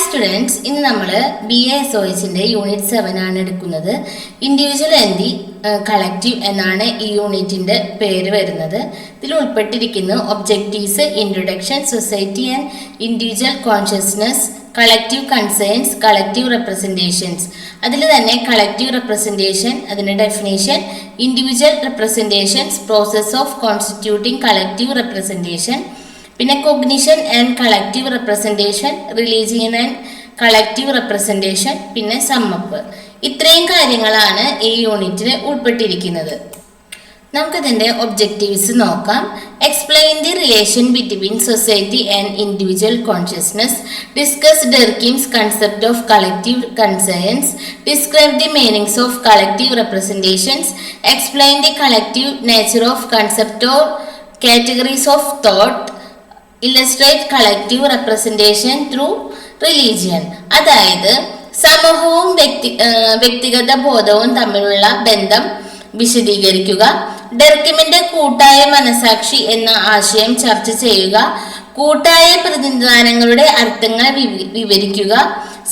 Students, ഇന്ന് നമ്മൾ BASOHന്റെ unit 7 ആണ് എടുക്കുന്നത്. ഇൻഡിവിജ്വൽ ആൻഡ് ദി കളക്റ്റീവ് എന്നാണ് ഈ യൂണിറ്റിന്റെ പേര് വരുന്നത്. ഇതിൽ ഉൾപ്പെട്ടിരിക്കുന്ന objectives, introduction, society and individual consciousness, collective concerns, collective representations. അതിൽ തന്നെ കളക്റ്റീവ് റെപ്രസെൻറ്റേഷൻ, അതിൻ്റെ definition, individual representations, process of constituting collective representation, പിന്നെ cognition and collective representation, religion and collective representation, പിന്നെ സമ്മപ്പ്. ഇത്രയും കാര്യങ്ങളാണ് ഈ യൂണിറ്റിൽ ഉൾപ്പെട്ടിരിക്കുന്നത്. നമുക്കിതിൻ്റെ ഒബ്ജക്റ്റീവ്സ് നോക്കാം. Explain the relation between society and individual consciousness, discuss Durkheim's concept of collective concerns, describe the meanings of collective representations, explain the collective nature of concept or categories of thought, illustrate collective representation through religion. അതായത് സമൂഹവും വ്യക്തിഗത ബോധവും തമ്മിലുള്ള ബന്ധം വിശദീകരിക്കുക, ഡെർക്കിമിന്റെ കൂട്ടായ മനസാക്ഷി എന്ന ആശയം ചർച്ച ചെയ്യുക, കൂട്ടായ പ്രതിനിധാനങ്ങളുടെ അർത്ഥങ്ങൾ വിവരിക്കുക,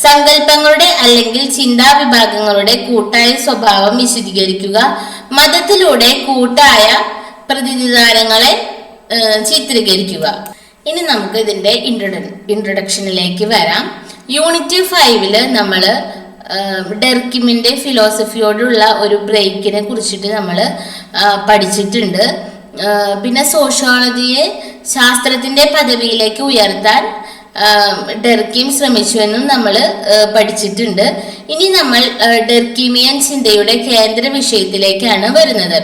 സങ്കല്പങ്ങളുടെ അല്ലെങ്കിൽ ചിന്താ വിഭാഗങ്ങളുടെ കൂട്ടായ സ്വഭാവം വിശദീകരിക്കുക, മതത്തിലൂടെ കൂട്ടായ പ്രതിനിധാനങ്ങളെ ചിത്രീകരിക്കുക. ഇനി നമുക്ക് ഇതിൻ്റെ ഇൻട്രൊഡക്ഷനിലേക്ക് വരാം. യൂണിറ്റ് 5 നമ്മൾ ഡെർക്കിമിൻ്റെ ഫിലോസഫിയോടുള്ള ഒരു ബ്രേക്കിനെ കുറിച്ചിട്ട് നമ്മൾ പഠിച്ചിട്ടുണ്ട്. പിന്നെ സോഷ്യോളജിയെ ശാസ്ത്രത്തിൻ്റെ പദവിയിലേക്ക് ഉയർത്താൻ ഡെർക്കിം ശ്രമിച്ചുവെന്നും നമ്മൾ പഠിച്ചിട്ടുണ്ട്. ഇനി നമ്മൾ ഡെർക്കിമിയൻ ചിന്തയുടെ കേന്ദ്ര വിഷയത്തിലേക്കാണ് വരുന്നത്.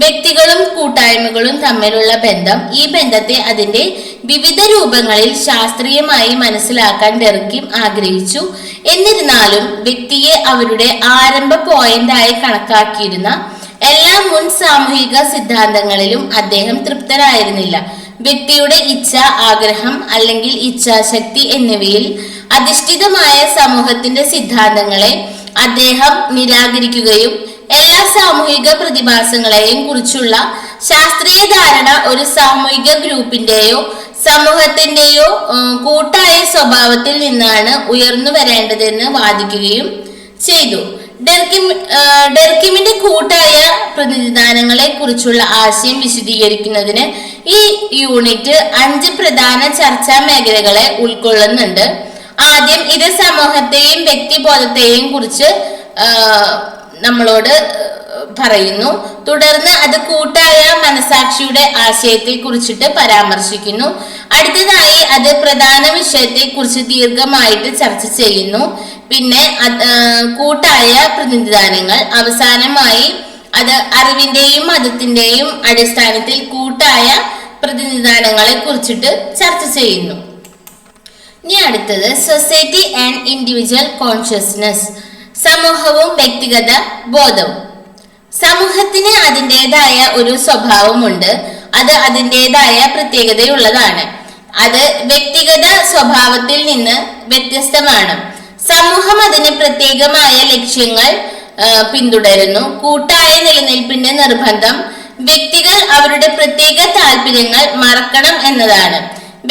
വ്യക്തികളും കൂട്ടായ്മകളും തമ്മിലുള്ള ബന്ധം. ഈ ബന്ധത്തെ അതിൻ്റെ വിവിധ രൂപങ്ങളിൽ ശാസ്ത്രീയമായി മനസ്സിലാക്കാൻ ഡെർക്കിം ആഗ്രഹിച്ചു. എന്നിരുന്നാലും വ്യക്തിയെ അവരുടെ ആരംഭ പോയിന്റായി കണക്കാക്കിയിരുന്ന എല്ലാ മുൻ സാമൂഹിക സിദ്ധാന്തങ്ങളിലും അദ്ദേഹം തൃപ്തനായിരുന്നില്ല. വ്യക്തിയുടെ ഇച്ഛ, ആഗ്രഹം അല്ലെങ്കിൽ ഇച്ഛാശക്തി എന്നിവയിൽ അധിഷ്ഠിതമായ സമൂഹത്തിന്റെ സിദ്ധാന്തങ്ങളെ അദ്ദേഹം നിരാകരിക്കുകയും എല്ലാ സാമൂഹിക പ്രതിഭാസങ്ങളെയും കുറിച്ചുള്ള ശാസ്ത്രീയ ധാരണ ഒരു സാമൂഹിക ഗ്രൂപ്പിന്റെയോ സമൂഹത്തിന്റെയോ കൂട്ടായ സ്വഭാവത്തിൽ നിന്നാണ് ഉയർന്നു വരേണ്ടതെന്ന് വാദിക്കുകയും ചെയ്തു. ഡെർക്കിമിന്റെ കൂട്ടായ പ്രതിനിധാനങ്ങളെ കുറിച്ചുള്ള ആശയം വിശദീകരിക്കുന്നതിന് ഈ യൂണിറ്റ് 5 പ്രധാന ചർച്ചാ മേഖലകളെ ഉൾക്കൊള്ളുന്നുണ്ട്. ആദ്യം ഇത് സമൂഹത്തെയും വ്യക്തിബോധത്തെയും കുറിച്ച് നമ്മളോട് പറയുന്നു. തുടർന്ന് അത് കൂട്ടായ മനസാക്ഷിയുടെ ആശയത്തെ കുറിച്ചിട്ട് പരാമർശിക്കുന്നു. അടുത്തതായി അത് പ്രധാന വിഷയത്തെ കുറിച്ച് ദീർഘമായിട്ട് ചർച്ച ചെയ്യുന്നു. പിന്നെ കൂട്ടായ പ്രതിനിധാനങ്ങൾ. അവസാനമായി അത് അറിവിന്റെയും മതത്തിന്റെയും അടിസ്ഥാനത്തിൽ കൂട്ടായ പ്രതിനിധാനങ്ങളെ കുറിച്ചിട്ട് ചർച്ച ചെയ്യുന്നു. ഇനി അടുത്തത് സൊസൈറ്റി ആൻഡ് ഇൻഡിവിജ്വൽ കോൺഷ്യസ്നസ്, സമൂഹവും വ്യക്തിഗത ബോധവും. സമൂഹത്തിന് അതിൻ്റെതായ ഒരു സ്വഭാവമുണ്ട്. അത് അതിൻ്റെതായ പ്രത്യേകതയുള്ളതാണ്. അത് വ്യക്തിഗത സ്വഭാവത്തിൽ നിന്ന് വ്യത്യസ്തമാണ്. സമൂഹം അതിന് പ്രത്യേകമായ ലക്ഷ്യങ്ങൾ പിന്തുടരുന്നു. കൂട്ടായ നിലനിൽപ്പിന്റെ നിർബന്ധം വ്യക്തികൾ അവരുടെ പ്രത്യേക താല്പര്യങ്ങൾ മറക്കണം എന്നതാണ്.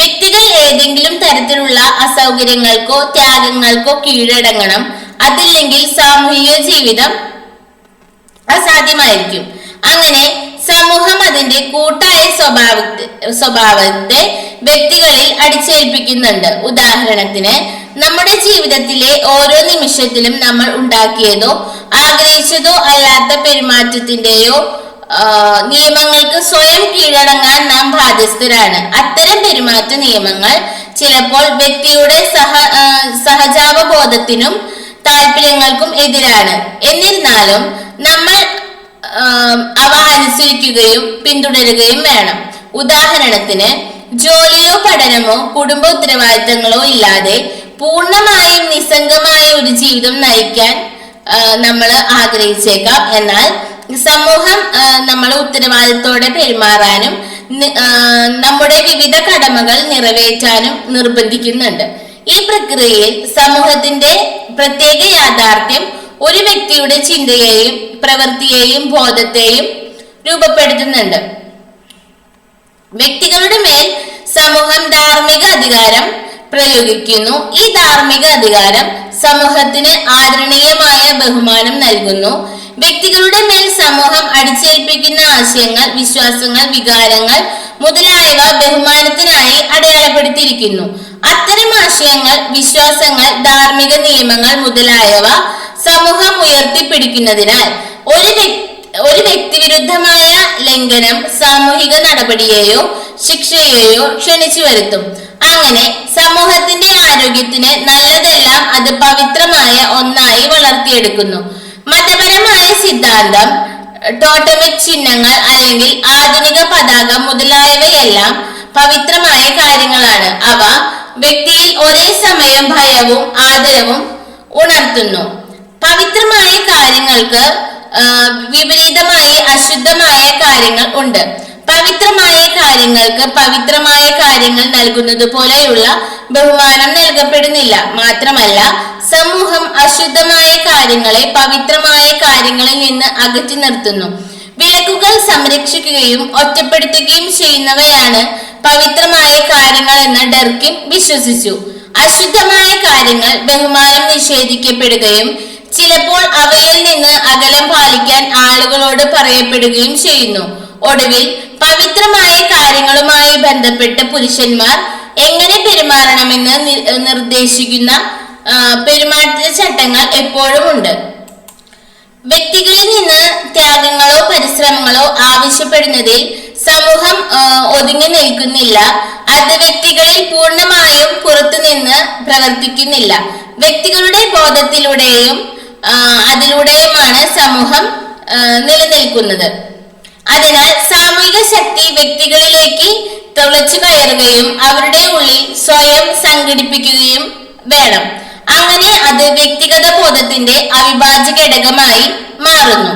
വ്യക്തികൾ ഏതെങ്കിലും തരത്തിലുള്ള അസൗകര്യങ്ങൾക്കോ ത്യാഗങ്ങൾക്കോ കീഴടങ്ങണം. അതില്ലെങ്കിൽ സാമൂഹിക ജീവിതം അസാധ്യമായിരിക്കും. അങ്ങനെ സമൂഹം അതിന്റെ കൂട്ടായ സ്വഭാവത്തെ വ്യക്തികളിൽ അടിച്ചേൽപ്പിക്കുന്നുണ്ട്. ഉദാഹരണത്തിന്, നമ്മുടെ ജീവിതത്തിലെ ഓരോ നിമിഷത്തിലും നമ്മൾ ഉണ്ടാക്കിയതോ ആഗ്രഹിച്ചതോ അല്ലാത്ത പെരുമാറ്റത്തിന്റെയോ നിയമങ്ങൾക്ക് സ്വയം കീഴടങ്ങാൻ നാം ബാധ്യസ്ഥരാണ്. അത്തരം പെരുമാറ്റ നിയമങ്ങൾ ചിലപ്പോൾ വ്യക്തിയുടെ സഹജാവബോധത്തിനും താല്പര്യങ്ങൾക്കും എതിരാണ്. എന്നിരുന്നാലും നമ്മൾ അവ അനുസരിക്കുകയും പിന്തുടരുകയും വേണം. ഉദാഹരണത്തിന്, ജോലിയോ പഠനമോ കുടുംബ ഉത്തരവാദിത്തങ്ങളോ ഇല്ലാതെ പൂർണ്ണമായും നിസ്സംഗമായ ഒരു ജീവിതം നയിക്കാൻ നമ്മൾ ആഗ്രഹിച്ചേക്കാം. എന്നാൽ സമൂഹം നമ്മൾ ഉത്തരവാദിത്തോടെ പെരുമാറാനും നമ്മുടെ വിവിധ കടമകൾ നിറവേറ്റാനും നിർബന്ധിക്കുന്നുണ്ട്. ഈ പ്രക്രിയയിൽ സമൂഹത്തിന്റെ പ്രത്യേക യാഥാർത്ഥ്യം ഒരു വ്യക്തിയുടെ ചിന്തയെയും പ്രവൃത്തിയെയും ബോധത്തെയും രൂപപ്പെടുത്തുന്നുണ്ട്. വ്യക്തികളുടെ മേൽ സമൂഹം ധാർമ്മിക അധികാരം പ്രയോഗിക്കുന്നു. ഈ ധാർമ്മിക അധികാരം സമൂഹത്തിന് ആദരണീയമായ ബഹുമാനം നൽകുന്നു. വ്യക്തികളുടെ മേൽ സമൂഹം അടിച്ചേൽപ്പിക്കുന്ന ആശയങ്ങൾ, വിശ്വാസങ്ങൾ, വികാരങ്ങൾ മുതലായവ ബഹുമാനത്തിനായി അടയാളപ്പെടുത്തിയിരിക്കുന്നു. അത്തരം ആശയങ്ങൾ, വിശ്വാസങ്ങൾ, ധാർമ്മിക നിയമങ്ങൾ മുതലായവ സമൂഹം ഉയർത്തിപ്പിടിക്കുന്നതിനാൽ ഒരു വ്യക്തിവിരുദ്ധമായ ലംഘനം സാമൂഹിക നടപടിയെയോ ശിക്ഷയെയോ ക്ഷണിച്ചു വരുത്തും. അങ്ങനെ സമൂഹത്തിന്റെ ആരോഗ്യത്തിന് നല്ലതെല്ലാം അത് പവിത്രമായ ഒന്നായി വളർത്തിയെടുക്കുന്നു. മതപരമായ സിദ്ധാന്തം, ടോട്ടമിക് ചിഹ്നങ്ങൾ അല്ലെങ്കിൽ ആധുനിക പതാക മുതലായവയെല്ലാം പവിത്രമായ കാര്യങ്ങളാണ്. അവ വ്യക്തിയിൽ ഒരേ സമയം ഭയവും ആദരവും ഉണർത്തുന്നു. പവിത്രമായ കാര്യങ്ങൾക്ക് വിപരീതമായി അശുദ്ധമായ കാര്യങ്ങൾ ഉണ്ട്. പവിത്രമായ കാര്യങ്ങൾക്ക് പവിത്രമായ കാര്യങ്ങൾ നൽകുന്നത് പോലെയുള്ള ബഹുമാനം നൽകപ്പെടുന്നില്ല. മാത്രമല്ല, സമൂഹം അശുദ്ധമായ കാര്യങ്ങളെ പവിത്രമായ കാര്യങ്ങളിൽ നിന്ന് അകറ്റി നിർത്തുന്നു. വിലക്കുകൾ സംരക്ഷിക്കുകയും ഒറ്റപ്പെടുത്തുകയും ചെയ്യുന്നവയാണ് പവിത്രമായ കാര്യങ്ങൾ എന്ന് ഡെർക്കിൻ വിശ്വസിച്ചു. അശുദ്ധമായ കാര്യങ്ങൾ ബഹുമാനം നിഷേധിക്കപ്പെടുകയും ചിലപ്പോൾ അവയിൽ നിന്ന് അകലം പാലിക്കാൻ ആളുകളോട് പറയപ്പെടുകയും ചെയ്യുന്നു. ഒടുവിൽ പവിത്രമായ കാര്യങ്ങളുമായി ബന്ധപ്പെട്ട് പുരുഷന്മാർ എങ്ങനെ പെരുമാറണമെന്ന് നിർദ്ദേശിക്കുന്ന പെരുമാറ്റച്ചട്ടങ്ങൾ എപ്പോഴും ഉണ്ട്. വ്യക്തികളിൽ നിന്ന് ത്യാഗങ്ങളോ പരിശ്രമങ്ങളോ ആവശ്യപ്പെടുന്നതിൽ സമൂഹം ഒതുങ്ങി നിൽക്കുന്നില്ല. അത് വ്യക്തികളിൽ പൂർണ്ണമായും പുറത്തുനിന്ന് പ്രവർത്തിക്കുന്നില്ല. വ്യക്തികളുടെ ബോധത്തിലൂടെയും അതിലൂടെയുമാണ് സമൂഹം നിലനിൽക്കുന്നത്. അതിനാൽ സാമൂഹിക ശക്തി വ്യക്തികളിലേക്ക് തുളച്ചു കയറുകയും അവരുടെ ഉള്ളിൽ സ്വയം സംഘടിപ്പിക്കുകയും വേണം. അങ്ങനെ അത് വ്യക്തിഗത ബോധത്തിന്റെ അവിഭാജ്യ ഘടകമായി മാറുന്നു.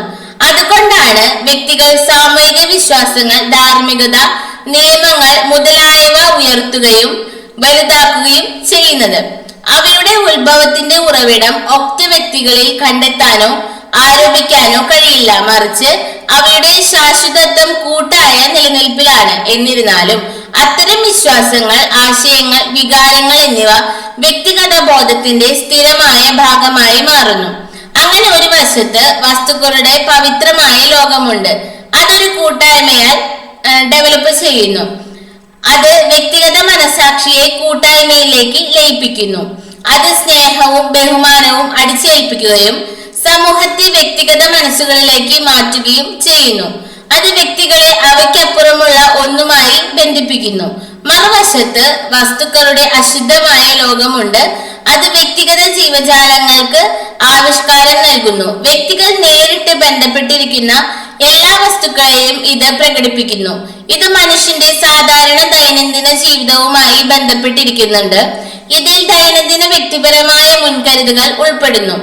അതുകൊണ്ടാണ് വ്യക്തികൾ സാമൂഹിക വിശ്വാസങ്ങൾ, ധാർമ്മികത, നിയമങ്ങൾ മുതലായവ ഉയർത്തുകയും വലുതാക്കുകയും ചെയ്യുന്നത്. അവയുടെ ഉത്ഭവത്തിന്റെ ഉറവിടം ഒറ്റ വ്യക്തികളിൽ കണ്ടെത്താനോ ആരോപിക്കാനോ കഴിയില്ല. മറിച്ച് അവയുടെ ശാശ്വതത്വം കൂട്ടായ നിലനിൽപ്പിലാണ്. എന്നിരുന്നാലും അത്തരം വിശ്വാസങ്ങൾ, ആശയങ്ങൾ, വികാരങ്ങൾ എന്നിവ വ്യക്തിഗത ബോധത്തിന്റെ സ്ഥിരമായ ഭാഗമായി മാറുന്നു. അങ്ങനെ ഒരു വശത്ത് വസ്തുക്കളുടെ പവിത്രമായ ലോകമുണ്ട്. അതൊരു കൂട്ടായ്മയാൽ ഡെവലപ്പ് ചെയ്യുന്നു. അത് വ്യക്തിഗത മനസാക്ഷിയെ കൂട്ടായ്മയിലേക്ക് ലയിപ്പിക്കുന്നു. അത് സ്നേഹവും ബഹുമാനവും അടിച്ചേൽപ്പിക്കുകയും സമൂഹത്തെ വ്യക്തിഗത മനസ്സുകളിലേക്ക് മാറ്റുകയും ചെയ്യുന്നു. അത് വ്യക്തികളെ അവയ്ക്കപ്പുറമുള്ള ഒന്നുമായി ബന്ധിപ്പിക്കുന്നു. മറുവശത്ത് വസ്തുക്കളുടെ അശുദ്ധമായ ലോകമുണ്ട്. അത് വ്യക്തിഗത ജീവജാലങ്ങൾക്ക് ആവിഷ്കാരം നൽകുന്നു. വ്യക്തികൾ നേരിട്ട് ബന്ധപ്പെട്ടിരിക്കുന്ന എല്ലാ വസ്തുക്കളെയും ഇത് പ്രകടിപ്പിക്കുന്നു. ഇത് മനുഷ്യന്റെ സാധാരണ ദൈനംദിന ജീവിതവുമായി ബന്ധപ്പെട്ടിരിക്കുന്നുണ്ട്. ഇതിൽ ദൈനംദിന വ്യക്തിപരമായ മുൻകരുതലുകൾ ഉൾപ്പെടുന്നു.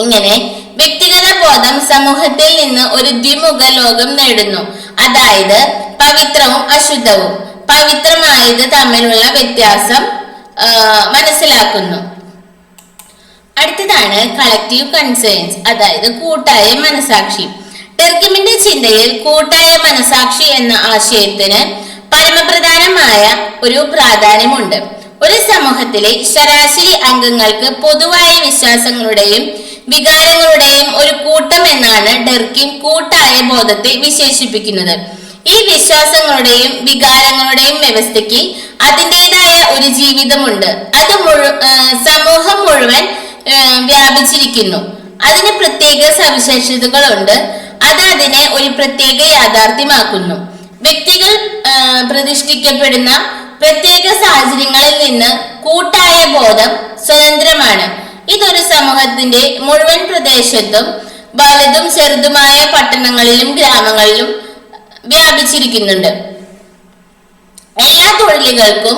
ഇങ്ങനെ വ്യക്തിഗത ബോധം സമൂഹത്തിൽ നിന്ന് ഒരു ദ്വിമുഖ ലോകം നേടുന്നു. അതായത് പവിത്രവും അശുദ്ധവും പവിത്രമായത് തമ്മിലുള്ള വ്യത്യാസം മനസ്സിലാക്കുന്നു. അടുത്തതാണ് കളക്റ്റീവ് കൺസേൺസ്, അതായത് കൂട്ടായ മനസാക്ഷി. ഡെർക്കിമിന്റെ ചിന്തയിൽ കൂട്ടായ മനസാക്ഷി എന്ന ആശയത്തിന് പരമപ്രധാനമായ ഒരു പ്രാധാന്യമുണ്ട്. ഒരു സമൂഹത്തിലെ ശരാശരി അംഗങ്ങൾക്ക് പൊതുവായ വിശ്വാസങ്ങളുടെയും വികാരങ്ങളുടെയും ഒരു കൂട്ടം എന്നാണ് ഡെർക്കിൻ കൂട്ടായ ബോധത്തെ വിശേഷിപ്പിക്കുന്നത്. ഈ വിശ്വാസങ്ങളുടെയും വികാരങ്ങളുടെയും വ്യവസ്ഥയ്ക്ക് അതിൻ്റെതായ ഒരു ജീവിതമുണ്ട്. അത് സമൂഹം മുഴുവൻ വ്യാപിച്ചിരിക്കുന്നു. അതിന് പ്രത്യേക സവിശേഷതകളുണ്ട്. അത് അതിനെ ഒരു പ്രത്യേക യാഥാർത്ഥ്യമാക്കുന്നു. വ്യക്തികൾ പ്രതിഷ്ഠിക്കപ്പെടുന്ന പ്രത്യേക സാഹചര്യങ്ങളിൽ നിന്ന് കൂട്ടായ ബോധം സ്വതന്ത്രമാണ്. ഇതൊരു സമൂഹത്തിന്റെ മുഴുവൻ പ്രദേശത്തും വലുതും ചെറുതുമായ പട്ടണങ്ങളിലും ഗ്രാമങ്ങളിലും വ്യാപിച്ചിരിക്കുന്നുണ്ട്. എല്ലാ തൊഴിലുകൾക്കും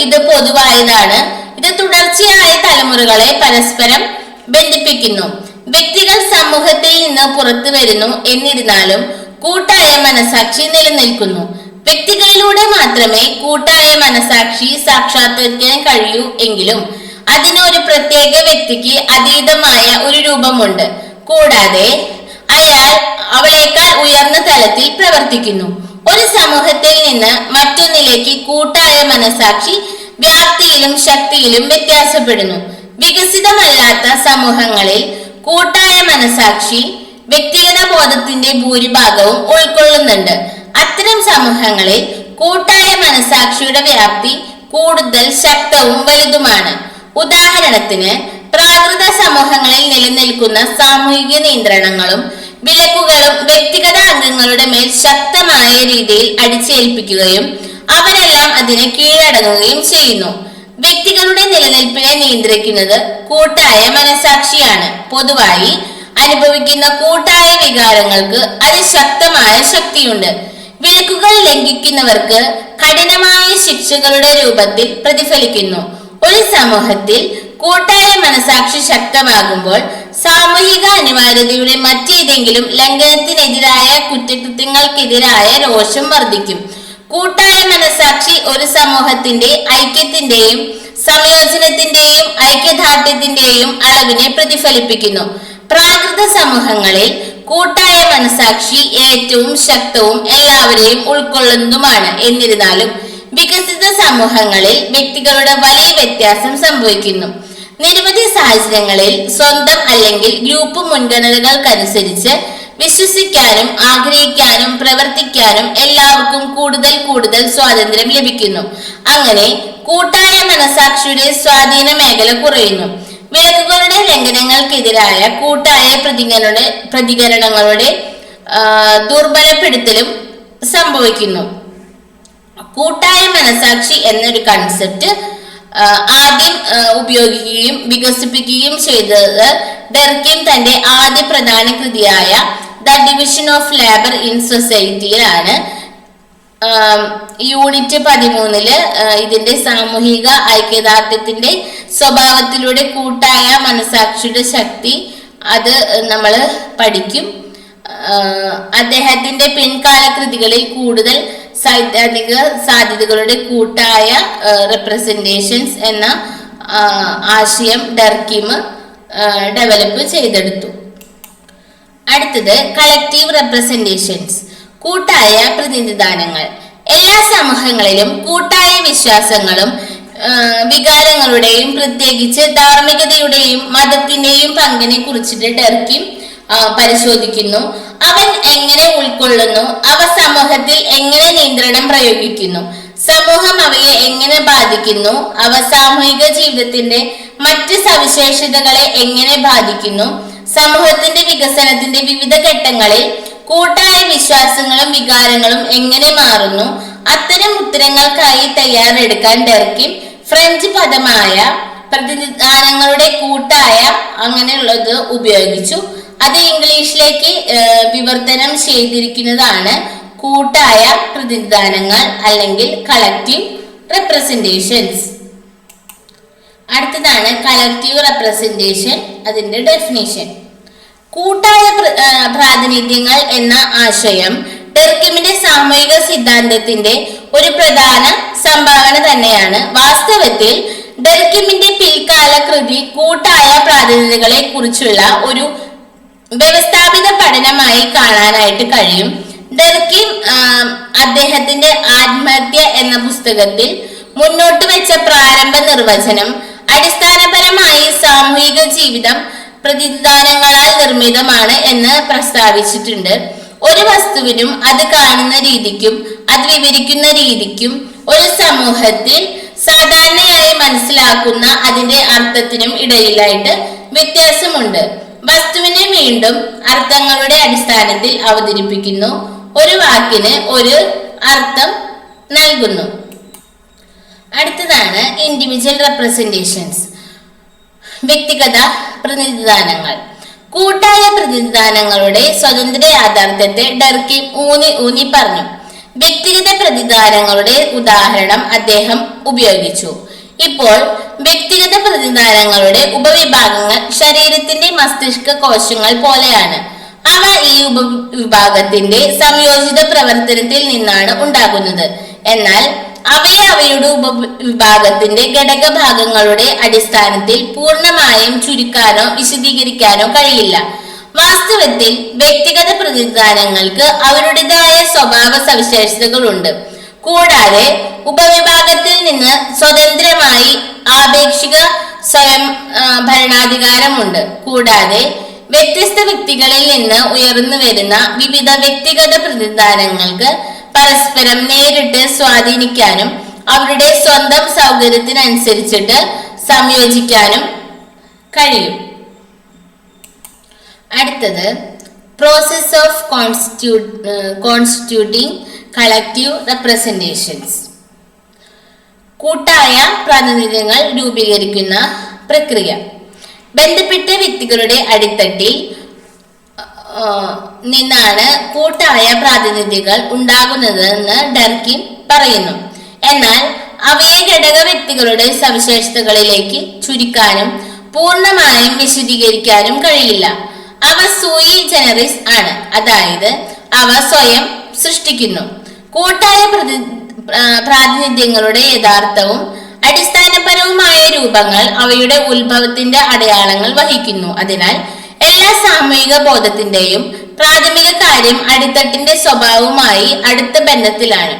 ഇത് പൊതുവായതാണ്. ഇത് തുടർച്ചയായ തലമുറകളെ പരസ്പരം ബന്ധിപ്പിക്കുന്നു. വ്യക്തികൾ സമൂഹത്തിൽ നിന്ന് പുറത്തു വരുന്നു. എന്നിരുന്നാലും കൂട്ടായ മനസാക്ഷി നിലനിൽക്കുന്നു. വ്യക്തികളിലൂടെ മാത്രമേ കൂട്ടായ മനസാക്ഷി സാക്ഷാത്കരിക്കാൻ കഴിയൂ. എങ്കിലും അതിന് ഒരു പ്രത്യേക വ്യക്തിക്ക് അതീതമായ ഒരു രൂപമുണ്ട്. കൂടാതെ അയാൾ അവളേക്കാൾ ഉയർന്ന തലത്തിൽ പ്രവർത്തിക്കുന്നു. ഒരു സമൂഹത്തിൽ നിന്ന് മറ്റൊന്നിലേക്ക് കൂട്ടായ മനസാക്ഷി വ്യാപ്തി സാന്ദ്രതയിലും ശക്തിയിലും വ്യത്യാസപ്പെടുന്നു. വികസിതമല്ലാത്ത സമൂഹങ്ങളിൽ കൂട്ടായ മനസാക്ഷി വ്യക്തിഗത ബോധത്തിന്റെ ഭൂരിഭാഗവും ഉൾക്കൊള്ളുന്നുണ്ട്. അത്തരം സമൂഹങ്ങളിൽ കൂട്ടായ മനസാക്ഷിയുടെ വ്യാപ്തി കൂടുതൽ ശക്തവും വലുതുമാണ്. ഉദാഹരണത്തിന്, പ്രാകൃത സമൂഹങ്ങളിൽ നിലനിൽക്കുന്ന സാമൂഹിക നിയന്ത്രണങ്ങളും വിലക്കുകളും വ്യക്തിഗത അംഗങ്ങളുടെ മേൽ ശക്തമായ രീതിയിൽ അടിച്ചേൽപ്പിക്കുകയും അവരെല്ലാം അതിന് കീഴടങ്ങുകയും ചെയ്യുന്നു. വ്യക്തികളുടെ നിലനിൽപ്പിനെ നിയന്ത്രിക്കുന്നത് കൂട്ടായ മനസാക്ഷിയാണ്. പൊതുവായി അനുഭവിക്കുന്ന കൂട്ടായ വികാരങ്ങൾക്ക് അതിശക്തമായ ശക്തിയുണ്ട്. വിലക്കുകൾ ലംഘിക്കുന്നവർക്ക് കഠിനമായ ശിക്ഷകളുടെ രൂപത്തിൽ പ്രതിഫലിക്കുന്നു. ഒരു സമൂഹത്തിൽ കൂട്ടായ മനസാക്ഷി ശക്തമാകുമ്പോൾ സാമൂഹിക അനിവാര്യതയുടെ മറ്റേതെങ്കിലും ലംഘനത്തിനെതിരായ കുറ്റകൃത്യങ്ങൾക്കെതിരായ രോഷം വർദ്ധിക്കും. കൂട്ടായ മനസാക്ഷി ഒരു സമൂഹത്തിന്റെ ഐക്യത്തിന്റെയും സംയോജനത്തിന്റെയും ഐക്യദാർഢ്യത്തിന്റെയും അളവിനെ പ്രതിഫലിപ്പിക്കുന്നു. പ്രാകൃത സമൂഹങ്ങളിൽ കൂട്ടായ മനസാക്ഷി ഏറ്റവും ശക്തവും എല്ലാവരെയും ഉൾക്കൊള്ളുന്നതുമാണ്. എന്നിരുന്നാലും വികസിത സമൂഹങ്ങളിൽ വ്യക്തികളുടെ വലിയ വ്യത്യാസം സംഭവിക്കുന്നു. നിരവധി സാഹചര്യങ്ങളിൽ സ്വന്തം അല്ലെങ്കിൽ ഗ്രൂപ്പ് മുൻഗണനകൾക്കനുസരിച്ച് വിശ്വസിക്കാനും ആഗ്രഹിക്കാനും പ്രവർത്തിക്കാനും എല്ലാവർക്കും കൂടുതൽ സ്വാതന്ത്ര്യം ലഭിക്കുന്നു. അങ്ങനെ കൂട്ടായ മനസാക്ഷിയുടെ സ്വാധീന മേഖല കുറയുന്നു. വിലക്കുകളുടെ ലംഘനങ്ങൾക്കെതിരായ കൂട്ടായ പ്രതികരണങ്ങളുടെ ദുർബലപ്പെടുത്തലും സംഭവിക്കുന്നു. കൂട്ടായ മനസാക്ഷി എന്നൊരു കൺസെപ്റ്റ് ആദ്യം ഉപയോഗിക്കുകയും വികസിപ്പിക്കുകയും ചെയ്തത് ഡെർക്കിം തന്റെ ആദ്യ പ്രധാന കൃതിയായ the division of labour in സൊസൈറ്റിയിലാണ്. യൂണിറ്റ് 13 ഇതിന്റെ സാമൂഹിക ഐക്യദാർഢ്യത്തിന്റെ സ്വഭാവത്തിലൂടെ കൂട്ടായ മനസാക്ഷിയുടെ ശക്തി അത് നമ്മൾ പഠിക്കും. അദ്ദേഹത്തിന്റെ പിൻകാല കൃതികളിൽ കൂടുതൽ സൈദ്ധാന്തിക സാധ്യതകളുടെ കൂട്ടായ റെപ്രസെന്റേഷൻസ് എന്ന ആശയം ഡെർക്കിം ഡെവലപ്പ് ചെയ്തെടുത്തു. അടുത്തത് കളക്റ്റീവ് റെപ്രസെന്റേഷൻസ്, കൂട്ടായ പ്രതിനിധാനങ്ങൾ. എല്ലാ സമൂഹങ്ങളിലും കൂട്ടായ വിശ്വാസങ്ങളും വികാരങ്ങളുടെയും പ്രത്യേകിച്ച് ധാർമ്മികതയുടെയും മതത്തിന്റെയും പങ്കിനെ കുറിച്ചിട്ട് ഡെർക്കിം പരിശോധിക്കുന്നു. അവൻ എങ്ങനെ ഉൾക്കൊള്ളുന്നു, അവ സമൂഹത്തിൽ എങ്ങനെ നിയന്ത്രണം പ്രയോഗിക്കുന്നു, സമൂഹം അവയെ എങ്ങനെ ബാധിക്കുന്നു, അവ സാമൂഹിക ജീവിതത്തിന്റെ മറ്റ് സവിശേഷതകളെ എങ്ങനെ ബാധിക്കുന്നു, സമൂഹത്തിന്റെ വികസനത്തിന്റെ വിവിധ ഘട്ടങ്ങളിൽ കൂട്ടായ വിശ്വാസങ്ങളും വികാരങ്ങളും എങ്ങനെ മാറുന്നു. അത്തരം ഉത്തരങ്ങൾക്കായി തയ്യാറെടുക്കാൻ ഡെർക്കിം ഫ്രഞ്ച് പദമായ പ്രതിനിധാനങ്ങളുടെ കൂട്ടായ അങ്ങനെയുള്ളത് ഉപയോഗിച്ചു. അത് ഇംഗ്ലീഷിലേക്ക് വിവർത്തനം ചെയ്തിരിക്കുന്നതാണ് കൂട്ടായ പ്രതിനിധാനങ്ങൾ അല്ലെങ്കിൽ കളക്റ്റീവ് റെപ്രസെന്റേഷൻസ്. അടുത്തതാണ് കളക്റ്റീവ് റെപ്രസെന്റേഷൻ, അതിന്റെ ഡെഫിനിഷൻ. കൂട്ടായ പ്രാതിനിധ്യങ്ങൾ എന്ന ആശയം ഡെർക്കിമിന്റെ സാമൂഹിക സിദ്ധാന്തത്തിന്റെ ഒരു പ്രധാന സംഭാവന തന്നെയാണ്. വാസ്തവത്തിൽ ഡെർക്കിമിന്റെ പിൽക്കാല കൃതി കൂട്ടായ പ്രാതിനിധ്യങ്ങളെ കുറിച്ചുള്ള ഒരു വ്യവസ്ഥാപിത പഠനമായി കാണാനായിട്ട് കഴിയും. ഡെർക്കിം അദ്ദേഹത്തിന്റെ ആത്മഹത്യ എന്ന പുസ്തകത്തിൽ മുന്നോട്ട് വെച്ച പ്രാരംഭ നിർവചനം അടിസ്ഥാനപരമായി സാമൂഹിക ജീവിതം പ്രതിനിധാനങ്ങളാൽ നിർമ്മിതമാണ് എന്ന് പ്രസ്താവിച്ചിട്ടുണ്ട്. ഒരു വസ്തുവിനും അത് കാണുന്ന രീതിക്കും അത് വിവരിക്കുന്ന രീതിക്കും ഒരു സമൂഹത്തിൽ സാധാരണയായി മനസ്സിലാക്കുന്ന അതിന്റെ അർത്ഥത്തിനും ഇടയിലായിട്ട് വ്യത്യാസമുണ്ട്. വസ്തുവിനെ വീണ്ടും അർത്ഥങ്ങളുടെ അടിസ്ഥാനത്തിൽ അവതരിപ്പിക്കുന്നു. ഒരു വാക്കിന് ഒരു അർത്ഥം നൽകുന്നു. അടുത്തതാണ് ഇൻഡിവിജ്വൽ റെപ്രസെന്റേഷൻസ്, വ്യക്തിഗത പ്രതിനിധാനങ്ങൾ. കൂട്ടായ പ്രതിനിധാനങ്ങളുടെ സ്വതന്ത്ര യാഥാർത്ഥ്യത്തെ ഡെർക്കിം ഊന്നി പറഞ്ഞു. വ്യക്തിഗത പ്രതിനിധാനങ്ങളുടെ ഉദാഹരണം അദ്ദേഹം ഉപയോഗിച്ചു. ഇപ്പോൾ വ്യക്തിഗത പ്രതിനിധാനങ്ങളുടെ ഉപവിഭാഗങ്ങൾ ശരീരത്തിന്റെ മസ്തിഷ്ക കോശങ്ങൾ പോലെയാണ്. അവ ഈ ഉപവിഭാഗത്തിന്റെ സംയോജിത പ്രവർത്തനത്തിൽ നിന്നാണ് ഉണ്ടാകുന്നത്. എന്നാൽ അവയെ അവയുടെ ഉപവിഭാഗത്തിന്റെ ഘടകഭാഗങ്ങളുടെ അടിസ്ഥാനത്തിൽ പൂർണ്ണമായും ചുരുക്കാനോ വിശദീകരിക്കാനോ കഴിയില്ല. വാസ്തവത്തിൽ വ്യക്തിഗത പ്രതിനിധാനങ്ങൾക്ക് അവരുടേതായ സ്വഭാവ സവിശേഷതകളുണ്ട്. കൂടാതെ ഉപവിഭാഗത്തിൽ നിന്ന് സ്വതന്ത്രമായി ആപേക്ഷിക സ്വയം ഭരണാധികാരമുണ്ട്. കൂടാതെ വ്യത്യസ്ത വ്യക്തികളിൽ നിന്ന് ഉയർന്നു വരുന്ന വിവിധ വ്യക്തിഗത പ്രതിനിധാനങ്ങൾക്ക് പരസ്പരം നേരിട്ട് സ്വാധീനിക്കാനും അവരുടെ സ്വന്തം സൗകര്യത്തിനനുസരിച്ചിട്ട് സംയോജിക്കാനും കഴിയും. അടുത്തത് process of constituting collective representations. കൂട്ടായ പ്രാതിനിധ്യങ്ങൾ രൂപീകരിക്കുന്ന പ്രക്രിയ. ബന്ധപ്പെട്ട വ്യക്തികളുടെ അടിത്തട്ടിൽ നിന്നാണ് കൂട്ടായ പ്രാതിനിധ്യങ്ങൾ ഉണ്ടാകുന്നതെന്ന് ഡർക്കിം പറയുന്നു. എന്നാൽ അവയെ ഘടക വ്യക്തികളുടെ സവിശേഷതകളിലേക്ക് ചുരുക്കാനും പൂർണ്ണമായും വിശദീകരിക്കാനും കഴിയില്ല. അവ സൂയി ജനറിസ് ആണ്, അതായത് അവ സ്വയം സൃഷ്ടിക്കുന്നു. കൂട്ടായ പ്രാതിനിധ്യങ്ങളുടെ യഥാർത്ഥവും അടിസ്ഥാനപരവുമായ രൂപങ്ങൾ അവയുടെ ഉത്ഭവത്തിന്റെ അടയാളങ്ങൾ വഹിക്കുന്നു. അതിനാൽ എല്ലാ സാമൂഹിക ബോധത്തിന്റെയും പ്രാഥമിക കാര്യം അടിത്തട്ടിന്റെ സ്വഭാവവുമായി അടുത്ത ബന്ധത്തിലാണ്.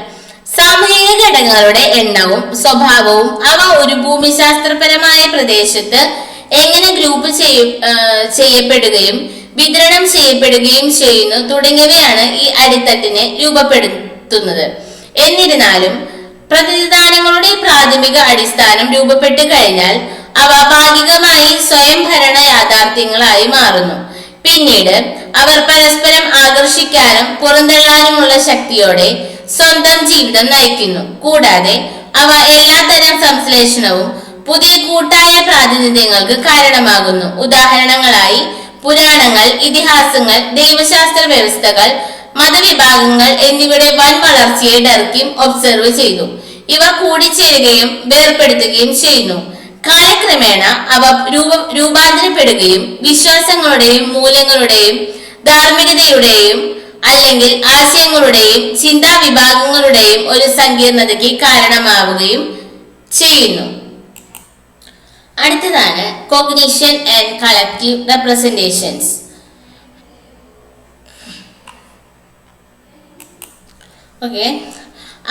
സാമൂഹിക ഘടകങ്ങളുടെ എണ്ണവും സ്വഭാവവും അവ ഒരു ഭൂമിശാസ്ത്രപരമായ പ്രദേശത്ത് എങ്ങനെ ഗ്രൂപ്പ് ചെയ്യപ്പെടുകയും വിതരണം ചെയ്യപ്പെടുകയും ചെയ്യുന്നു തുടങ്ങിയവയാണ് ഈ അടിത്തട്ടിനെ രൂപപ്പെടുത്തുന്നത്. എന്നിരുന്നാലും പ്രതിനിധാനങ്ങളുടെ പ്രാഥമിക അടിസ്ഥാനം രൂപപ്പെട്ടു കഴിഞ്ഞാൽ അവ ഭാഗികമായി സ്വയം ഭരണ യാഥാർത്ഥ്യങ്ങളായി മാറുന്നു. പിന്നീട് അവർ പരസ്പരം ആകർഷിക്കാനും പുറന്തള്ളാനുമുള്ള ശക്തിയോടെ സ്വന്തം ജീവിതം നയിക്കുന്നു. കൂടാതെ അവ എല്ലാത്തരം സംശ്ലേഷണവും പുതിയ കൂട്ടായ പ്രാതിനിധ്യങ്ങൾക്ക് കാരണമാകുന്നു. ഉദാഹരണങ്ങളായി പുരാണങ്ങൾ, ഇതിഹാസങ്ങൾ, ദൈവശാസ്ത്ര വ്യവസ്ഥകൾ, മതവിഭാഗങ്ങൾ എന്നിവയുടെ വൻ വളർച്ചയെ ഡർക്കിം ഒബ്സർവ് ചെയ്തു. ഇവ കൂടിച്ചേരുകയും വേർപെടുത്തുകയും ചെയ്യുന്നു. കാലക്രമേണ അവ രൂപാന്തരപ്പെടുകയും വിശ്വാസങ്ങളുടെയും മൂല്യങ്ങളുടെയും ധാർമ്മികതയുടെയും അല്ലെങ്കിൽ ആശയങ്ങളുടെയും ചിന്താ വിഭാഗങ്ങളുടെയും ഒരു സങ്കീർണതയ്ക്ക് കാരണമാവുകയും ചെയ്യുന്നു. അടുത്തതാണ് cognition and collective representations. Okay,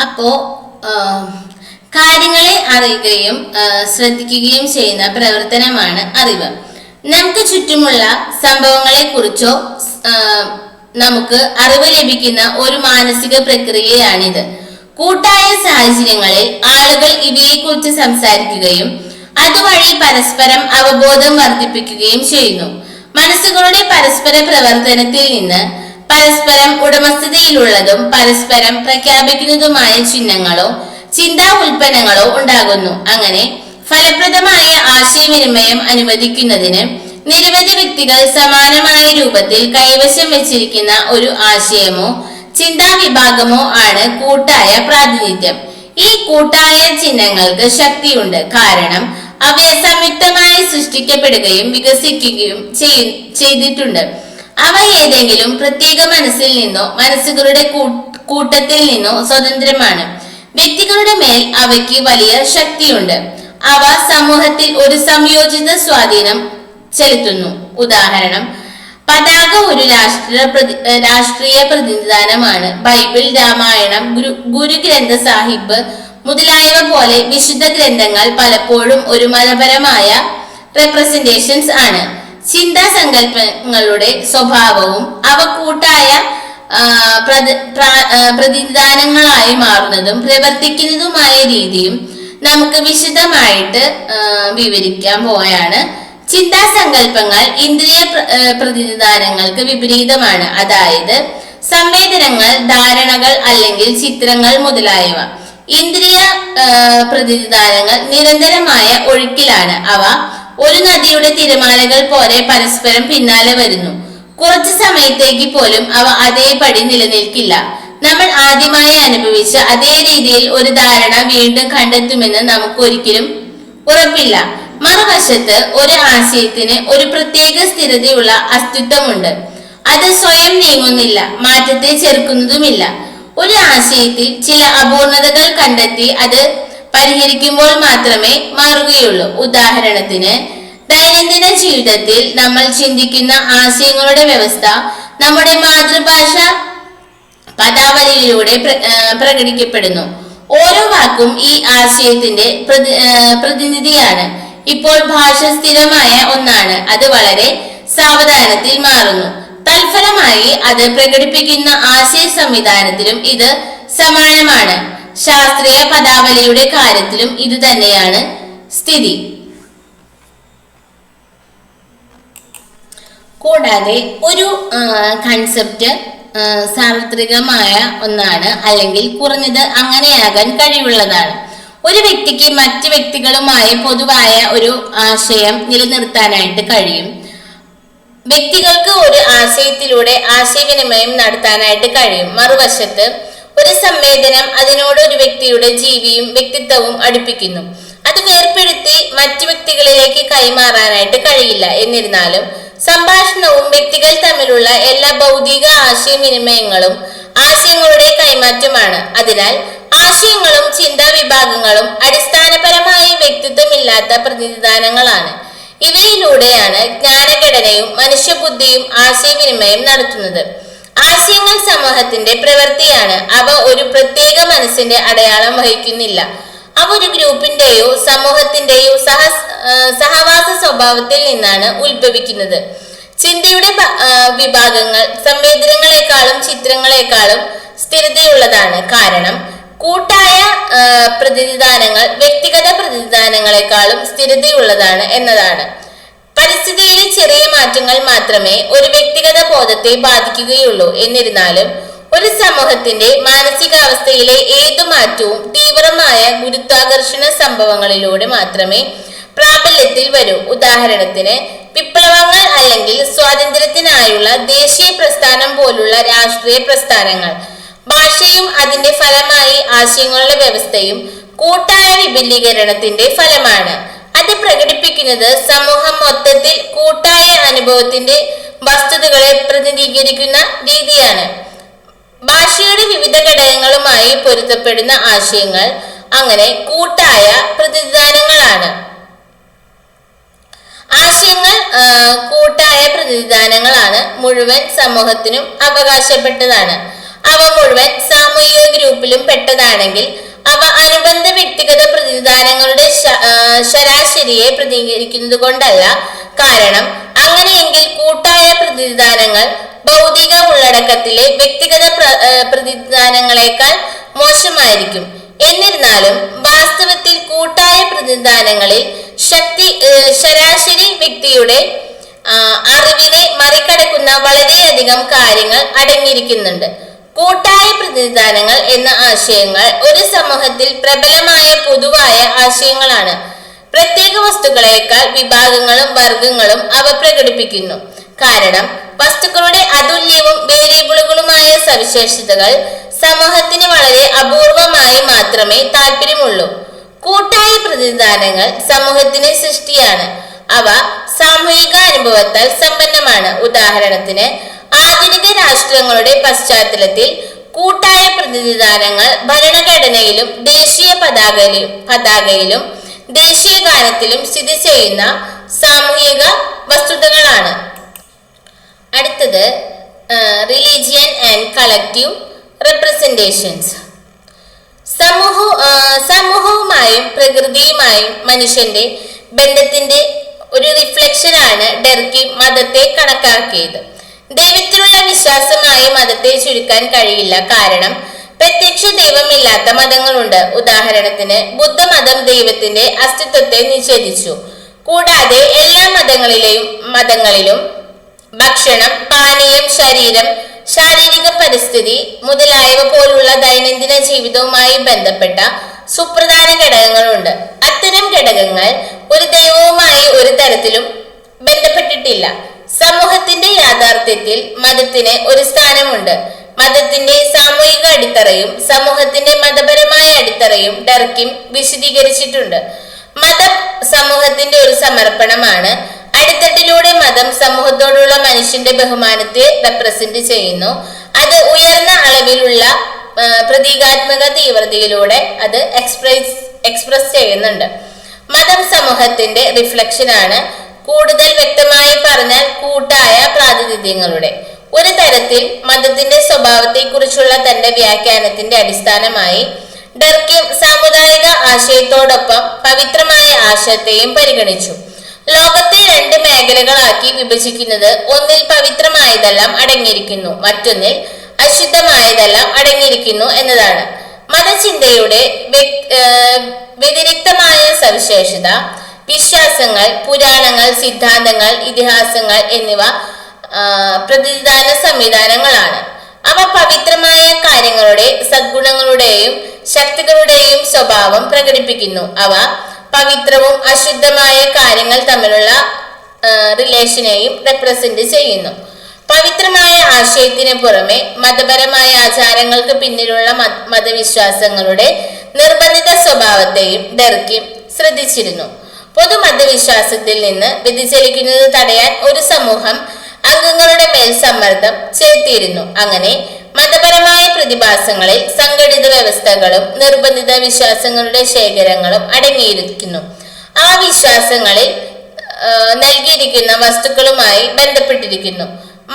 അപ്പോ കാര്യങ്ങളെ അറിയുകയും ശ്രദ്ധിക്കുകയും ചെയ്യുന്ന പ്രവർത്തനമാണ് അറിവ്. നമുക്ക് ചുറ്റുമുള്ള സംഭവങ്ങളെ കുറിച്ചോ നമുക്ക് അറിവ് ലഭിക്കുന്ന ഒരു മാനസിക പ്രക്രിയയാണിത്. കൂട്ടായ സാഹചര്യങ്ങളിൽ ആളുകൾ ഇവയെക്കുറിച്ച് സംസാരിക്കുകയും അതുവഴി പരസ്പരം അവബോധം വർദ്ധിപ്പിക്കുകയും ചെയ്യുന്നു. മനസ്സുകളുടെ പരസ്പര പ്രവർത്തനത്തിൽ നിന്ന് പരസ്പരം ഉടമസ്ഥതയിലുള്ളതും പരസ്പരം പ്രഖ്യാപിക്കുന്നതുമായ ചിഹ്നങ്ങളോ ചിന്താ ഉൽപ്പന്നങ്ങളോ ഉണ്ടാകുന്നു. അങ്ങനെ ഫലപ്രദമായ ആശയവിനിമയം അനുവദിക്കുന്നതിന് നിരവധി വ്യക്തികൾ സമാനമായ രൂപത്തിൽ കൈവശം വെച്ചിരിക്കുന്ന ഒരു ആശയമോ ചിന്താ വിഭാഗമോ ആണ് കൂട്ടായ പ്രാതിനിധ്യം. ഈ കൂട്ടായ ചിഹ്നങ്ങൾക്ക് ശക്തിയുണ്ട്, കാരണം അവയെ സംയുക്തമായി സൃഷ്ടിക്കപ്പെടുകയും വികസിക്കുകയും ചെയ്തിട്ടുണ്ട്. അവ ഏതെങ്കിലും പ്രത്യേക മനസ്സിൽ നിന്നോ മനസ്സുകളുടെ കൂട്ടത്തിൽ നിന്നോ സ്വതന്ത്രമാണ്. വ്യക്തികളുടെ മേൽ അവയ്ക്ക് വലിയ ശക്തിയുണ്ട്. അവ സമൂഹത്തിൽ ഒരു സംയോജിത സ്വാധീനം ചെലുത്തുന്നു. ഉദാഹരണം, പതാക ഒരു രാഷ്ട്രീയ പ്രതിനിധാനമാണ്. ബൈബിൾ, രാമായണം, ഗുരുഗ്രന്ഥ സാഹിബ് മുതലായവ പോലെ വിശുദ്ധ ഗ്രന്ഥങ്ങൾ പലപ്പോഴും ഒരു മതപരമായ റെപ്രസെന്റേഷൻസ് ആണ്. ചിന്താ സങ്കല്പങ്ങളുടെ സ്വഭാവവും അവ കൂട്ടായ പ്രതിനിധാനങ്ങളായി മാറുന്നതും പ്രവർത്തിക്കുന്നതുമായ രീതിയും നമുക്ക് വിശദമായിട്ട് വിവരിക്കാൻ പോയാണ്. ചിന്താസങ്കല്പങ്ങൾ ഇന്ദ്രിയ പ്രതിനിധാനങ്ങൾക്ക് വിപരീതമാണ്, അതായത് സംവേദനങ്ങൾ, ധാരണകൾ അല്ലെങ്കിൽ ചിത്രങ്ങൾ മുതലായവ. ഇന്ദ്രിയ പ്രതിനിധാനങ്ങൾ നിരന്തരമായ ഒഴുക്കിലാണ്. അവ ഒരു നദിയുടെ തിരമാലകൾ പോലെ പരസ്പരം പിന്നാലെ വരുന്നു. കുറച്ചു സമയത്തേക്ക് പോലും അവ അതേപടി നിലനിൽക്കില്ല. നമ്മൾ ആദ്യമായി അനുഭവിച്ച അതേ രീതിയിൽ ഒരു ധാരണ വീണ്ടും കണ്ടെത്തുമെന്ന് നമുക്ക് ഒരിക്കലും ഉറപ്പില്ല. മറുവശത്ത് ഒരു ആശയത്തിന് ഒരു പ്രത്യേക സ്ഥിരതയുള്ള അസ്തിത്വമുണ്ട്. അത് സ്വയം നീങ്ങുന്നില്ല, മാറ്റത്തെ ചെറുക്കുന്നതുമില്ല. ഒരു ആശയത്തിൽ ചില അപൂർണതകൾ കണ്ടെത്തി അത് പരിഹരിക്കുമ്പോൾ മാത്രമേ മാറുകയുള്ളൂ. ഉദാഹരണത്തിന്, ദൈനംദിന ജീവിതത്തിൽ നമ്മൾ ചിന്തിക്കുന്ന ആശയങ്ങളുടെ വ്യവസ്ഥ നമ്മുടെ മാതൃഭാഷ പദാവലിയിലൂടെ പ്രകടിക്കപ്പെടുന്നു. ഓരോ വാക്കും ഈ ആശയത്തിന്റെ പ്രതിനിധിയാണ്. ഇപ്പോൾ ഭാഷ സ്ഥിരമായ ഒന്നാണ്, അത് വളരെ സാവധാനത്തിൽ മാറുന്നു. തൽഫലമായി അത് പ്രകടിപ്പിക്കുന്ന ആശയ സംവിധാനത്തിലും ഇത് സമാനമാണ്. ശാസ്ത്രീയ പദാവലിയുടെ കാര്യത്തിലും ഇത് തന്നെയാണ് സ്ഥിതി. കൂടാതെ ഒരു കൺസെപ്റ്റ് സാർവത്രികമായ ഒന്നാണ്, അല്ലെങ്കിൽ കുറഞ്ഞത് അങ്ങനെയാകാൻ കഴിവുള്ളതാണ്. ഒരു വ്യക്തിക്ക് മറ്റ് വ്യക്തികളുമായി പൊതുവായ ഒരു ആശയം നിലനിർത്താനായിട്ട് കഴിയും. വ്യക്തികൾക്ക് ഒരു ആശയത്തിലൂടെ ആശയവിനിമയം നടത്താനായിട്ട് കഴിയും. മറുവശത്ത് ഒരു സംവേദനം അതിനോട് ഒരു വ്യക്തിയുടെ ജീവിയും വ്യക്തിത്വവും അടുപ്പിക്കുന്നു. അത് വേർപെടുത്തി മറ്റു വ്യക്തികളിലേക്ക് കൈമാറാനായിട്ട് കഴിയില്ല. എന്നിരുന്നാലും സംഭാഷണവും വ്യക്തികൾ തമ്മിലുള്ള എല്ലാ ഭൗതിക ആശയവിനിമയങ്ങളും ആശയങ്ങളുടെ കൈമാറ്റമാണ്. അതിനാൽ ആശയങ്ങളും ചിന്താ വിഭാഗങ്ങളും അടിസ്ഥാനപരമായി വ്യക്തിത്വമില്ലാത്ത പ്രതിനിധാനങ്ങളാണ്. ഇവയിലൂടെയാണ് ജ്ഞാനഘടനയും മനുഷ്യബുദ്ധിയും ആശയവിനിമയം നടത്തുന്നത്. ആശയങ്ങൾ സമൂഹത്തിന്റെ പ്രവൃത്തിയാണ്. അവ ഒരു പ്രത്യേക മനസ്സിന്റെ അടയാളം വഹിക്കുന്നില്ല. അവ ഒരു ഗ്രൂപ്പിന്റെയോ സമൂഹത്തിന്റെയോ സഹവാസ സ്വഭാവത്തിൽ നിന്നാണ് ഉത്ഭവിക്കുന്നത്. ചിന്തയുടെ വിഭാഗങ്ങൾ സംവേദനങ്ങളെക്കാളും ചിത്രങ്ങളെക്കാളും സ്ഥിരതയുള്ളതാണ്. കാരണം കൂട്ടായ പ്രതിനിധാനങ്ങൾ വ്യക്തിഗത പ്രതിനിധാനങ്ങളെക്കാളും സ്ഥിരതയുള്ളതാണ് എന്നതാണ്. പരിസ്ഥിതിയിലെ ചെറിയ മാറ്റങ്ങൾ മാത്രമേ ഒരു വ്യക്തിഗത ബോധത്തെ ബാധിക്കുകയുള്ളൂ. എന്നിരുന്നാലും ഒരു സമൂഹത്തിന്റെ മാനസികാവസ്ഥയിലെ ഏതു മാറ്റവും തീവ്രമായ ഗുരുത്വാകർഷണ സംഭവങ്ങളിലൂടെ മാത്രമേ പ്രാബല്യത്തിൽ വരൂ. ഉദാഹരണത്തിന് വിപ്ലവങ്ങൾ അല്ലെങ്കിൽ സ്വാതന്ത്ര്യത്തിനായുള്ള ദേശീയ പ്രസ്ഥാനം പോലുള്ള രാഷ്ട്രീയ പ്രസ്ഥാനങ്ങൾ. ഭാഷയും അതിന്റെ ഫലമായി ആശയങ്ങളുടെ വ്യവസ്ഥയും കൂട്ടായ വിപുലീകരണത്തിന്റെ ഫലമാണ്. അത് പ്രകടിപ്പിക്കുന്നത് സമൂഹം മൊത്തത്തിൽ കൂട്ടായ അനുഭവത്തിന്റെ വസ്തുതകളെ പ്രതിനിധീകരിക്കുന്ന രീതിയാണ്. ഭാഷയുടെ വിവിധ ഘടകങ്ങളുമായി പൊരുത്തപ്പെടുന്ന ആശയങ്ങൾ അങ്ങനെ കൂട്ടായ പ്രതിനിധാനങ്ങളാണ്. ആശയങ്ങൾ കൂട്ടായ പ്രതിനിധാനങ്ങളാണ്, മുഴുവൻ സമൂഹത്തിനും അവകാശപ്പെട്ടതാണ്. അവ മുഴുവൻ സാമൂഹിക ഗ്രൂപ്പിലും പെട്ടതാണെങ്കിൽ അവ അനുബന്ധ വ്യക്തിഗത പ്രതിനിധാനങ്ങളുടെ ശരാശരിയെ പ്രതിനിധീകരിക്കുന്നത് കൊണ്ടല്ല. കാരണം അങ്ങനെയെങ്കിൽ കൂട്ടായ പ്രതിനിധാനങ്ങൾ ഭൗതിക ഉള്ളടക്കത്തിലെ വ്യക്തിഗത പ്രതിനിധാനങ്ങളെക്കാൾ മോശമായിരിക്കും. എന്നിരുന്നാലും വാസ്തവത്തിൽ കൂട്ടായ പ്രതിനിധാനങ്ങളിൽ ശരാശരി വ്യക്തിയുടെ അറിവിനെ മറികടക്കുന്ന വളരെയധികം കാര്യങ്ങൾ അടങ്ങിയിരിക്കുന്നുണ്ട്. കൂട്ടായ പ്രതിനിധാനങ്ങൾ എന്ന ആശയങ്ങൾ ഒരു സമൂഹത്തിൽ പ്രബലമായ പൊതുവായ ആശയങ്ങളാണ്. പ്രത്യേക വസ്തുക്കളേക്കാൾ വിഭാഗങ്ങളും വർഗങ്ങളും അവ പ്രകടിപ്പിക്കുന്നു. കാരണം വസ്തുക്കളുടെ അതുല്യവും വേരിയബിളുകളുമായ സവിശേഷതകൾ സമൂഹത്തിന് വളരെ അപൂർവമായി മാത്രമേ താല്പര്യമുള്ളൂ. കൂട്ടായ പ്രതിനിധാനങ്ങൾ സമൂഹത്തിന്റെ സൃഷ്ടിയാണ്. അവ സാമൂഹിക അനുഭവത്താൽ സമ്പന്നമാണ്. ഉദാഹരണത്തിന് ആധുനിക രാഷ്ട്രങ്ങളുടെ പശ്ചാത്തലത്തിൽ കൂട്ടായ പ്രതിനിധാനങ്ങൾ ഭരണഘടനയിലും ദേശീയ പതാകയിലും ദേശീയ ഗാനത്തിലും സ്ഥിതി ചെയ്യുന്ന സാമൂഹിക വസ്തുതകളാണ്. അടുത്തത് റിലീജിയൻ ആൻഡ് കളക്റ്റീവ് റെപ്രസെന്റേഷൻസ്. സമൂഹവുമായും പ്രകൃതിയുമായും മനുഷ്യന്റെ ബന്ധത്തിന്റെ ഒരു റിഫ്ലക്ഷനാണ് ഡെർക്കി മതത്തെ കണക്കാക്കിയത്. ദൈവത്തിലുള്ള വിശ്വാസമായി മതത്തെ ചുരുക്കാൻ കഴിയില്ല. കാരണം പ്രത്യക്ഷ ദൈവമില്ലാത്ത മതങ്ങളുണ്ട്. ഉദാഹരണത്തിന് ബുദ്ധമതം ദൈവത്തിന്റെ അസ്തിത്വത്തെ നിഷേധിച്ചു. കൂടാതെ എല്ലാ മതങ്ങളിലും ഭക്ഷണം, പാനീയം, ശരീരം, ശാരീരിക പരിസ്ഥിതി മുതലായവ പോലുള്ള ദൈനംദിന ജീവിതവുമായി ബന്ധപ്പെട്ട സുപ്രധാന ഘടകങ്ങളുണ്ട്. അത്തരം ഘടകങ്ങൾ ഒരു ദൈവവുമായി ഒരു തരത്തിലും ബന്ധപ്പെട്ടിട്ടില്ല. സമൂഹത്തിന്റെ യാഥാർത്ഥ്യത്തിൽ മതത്തിന് ഒരു സ്ഥാനമുണ്ട്. മതത്തിന്റെ സാമൂഹിക അടിത്തറയും സമൂഹത്തിന്റെ മതപരമായ അടിത്തറയും ഡർക്കിം വിശദീകരിച്ചിട്ടുണ്ട്. മതം സമൂഹത്തിന്റെ ഒരു സമർപ്പണമാണ്. അടിത്തട്ടിലൂടെ മതം സമൂഹത്തോടുള്ള മനുഷ്യന്റെ ബഹുമാനത്തെ റെപ്രസെന്റ് ചെയ്യുന്നു. അത് ഉയർന്ന അളവിലുള്ള പ്രതീകാത്മക തീവ്രതയിലൂടെ അത് എക്സ്പ്രസ് ചെയ്യുന്നുണ്ട്. മതം സമൂഹത്തിന്റെ റിഫ്ലക്ഷനാണ്. കൂടുതൽ വ്യക്തമായി പറഞ്ഞാൽ കൂട്ടായ പ്രാതിനിധ്യങ്ങളുടെ ഒരു തരത്തിൽ മതത്തിന്റെ സ്വഭാവത്തെ കുറിച്ചുള്ള തന്റെ വ്യാഖ്യാനത്തിന്റെ അടിസ്ഥാനമായി ഡർക്കിം സാമുദായിക ആശയത്തോടൊപ്പം പവിത്രമായ ആശയത്തെയും പരിഗണിച്ചു. ലോകത്തെ രണ്ട് മേഖലകളാക്കി വിഭജിക്കുന്നത് ഒന്നിൽ പവിത്രമായതെല്ലാം അടങ്ങിയിരിക്കുന്നു, മറ്റൊന്നിൽ അശുദ്ധമായതെല്ലാം അടങ്ങിയിരിക്കുന്നു എന്നതാണ്. മതചിന്തയുടെ വ്യതിരിക്തമായ സവിശേഷത വിശ്വാസങ്ങൾ, പുരാണങ്ങൾ, സിദ്ധാന്തങ്ങൾ, ഇതിഹാസങ്ങൾ എന്നിവ പ്രതിനിധാന സംവിധാനങ്ങളാണ്. അവ പവിത്രമായ കാര്യങ്ങളുടെ സദ്ഗുണങ്ങളുടെയും ശക്തികളുടെയും സ്വഭാവം പ്രകടിപ്പിക്കുന്നു. അവ പവിത്രവും അശുദ്ധമായ കാര്യങ്ങൾ തമ്മിലുള്ള റിലേഷനെയും റെപ്രസെന്റ് ചെയ്യുന്നു. പവിത്രമായ ആശയത്തിന് പുറമെ മതപരമായ ആചാരങ്ങൾക്ക് പിന്നിലുള്ള മതവിശ്വാസങ്ങളുടെ നിർബന്ധിത സ്വഭാവത്തെയും ഡർക്കിം ശ്രദ്ധിച്ചിരുന്നു. പൊതുമതവിശ്വാസത്തിൽ നിന്ന് വ്യതിചലിക്കുന്നത് തടയാൻ ഒരു സമൂഹം അംഗങ്ങളുടെ മേൽ സമ്മർദ്ദം ചെലുത്തിയിരുന്നു. അങ്ങനെ മതപരമായ പ്രതിഭാസങ്ങളിൽ സംഘടിത വ്യവസ്ഥകളും നിർബന്ധിത വിശ്വാസങ്ങളുടെ ശേഖരങ്ങളും അടങ്ങിയിരിക്കുന്നു. ആ വിശ്വാസങ്ങളിൽ നൽകിയിരിക്കുന്ന വസ്തുക്കളുമായി ബന്ധപ്പെട്ടിരിക്കുന്നു.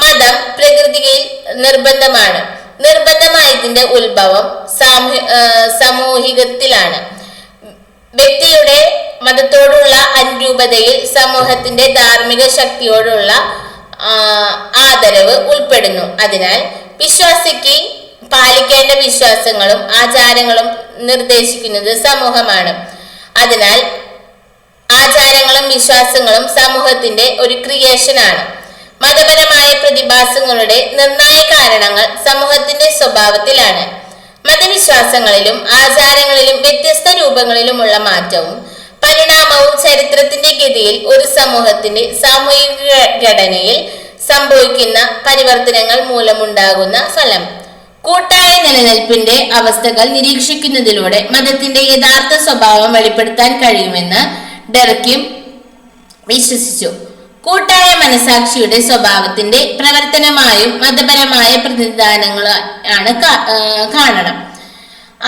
മതം പ്രകൃതിയിൽ നിർബന്ധമാണ്. നിർബന്ധമായതിന്റെ ഉത്ഭവം സാമൂഹികത്തിലാണ്. വ്യക്തിയുടെ മതത്തോടുള്ള അനുരൂപതയിൽ സമൂഹത്തിന്റെ ധാർമ്മിക ശക്തിയോടുള്ള ആദരവ് ഉൾപ്പെടുന്നു. അതിനാൽ വിശ്വാസിക്ക് പാലിക്കേണ്ട വിശ്വാസങ്ങളും ആചാരങ്ങളും നിർദ്ദേശിക്കുന്നത് സമൂഹമാണ്. അതിനാൽ ആചാരങ്ങളും വിശ്വാസങ്ങളും സമൂഹത്തിന്റെ ഒരു ക്രിയേഷനാണ്. മതപരമായ പ്രതിഭാസങ്ങളുടെ നിർണായക കാരണങ്ങൾ സമൂഹത്തിന്റെ സ്വഭാവത്തിലാണ്. മതവിശ്വാസങ്ങളിലും ആചാരങ്ങളിലും വ്യത്യസ്ത രൂപങ്ങളിലുമുള്ള മാറ്റവും പരിണാമവും ചരിത്രത്തിന്റെ ഗതിയിൽ ഒരു സമൂഹത്തിന്റെ സാമൂഹിക ഘടനയിൽ സംഭവിക്കുന്ന പരിവർത്തനങ്ങൾ മൂലമുണ്ടാകുന്ന ഫലം. കൂട്ടായ നിലനിൽപ്പിന്റെ അവസ്ഥകൾ നിരീക്ഷിക്കുന്നതിലൂടെ മതത്തിന്റെ യഥാർത്ഥ സ്വഭാവം വെളിപ്പെടുത്താൻ കഴിയുമെന്ന് ഡർക്കിം വിശ്വസിച്ചു. കൂട്ടായ മനസാക്ഷിയുടെ സ്വഭാവത്തിന്റെ പ്രവർത്തനമായും മതപരമായ പ്രതിനിധാനങ്ങളാണ് കാണണം.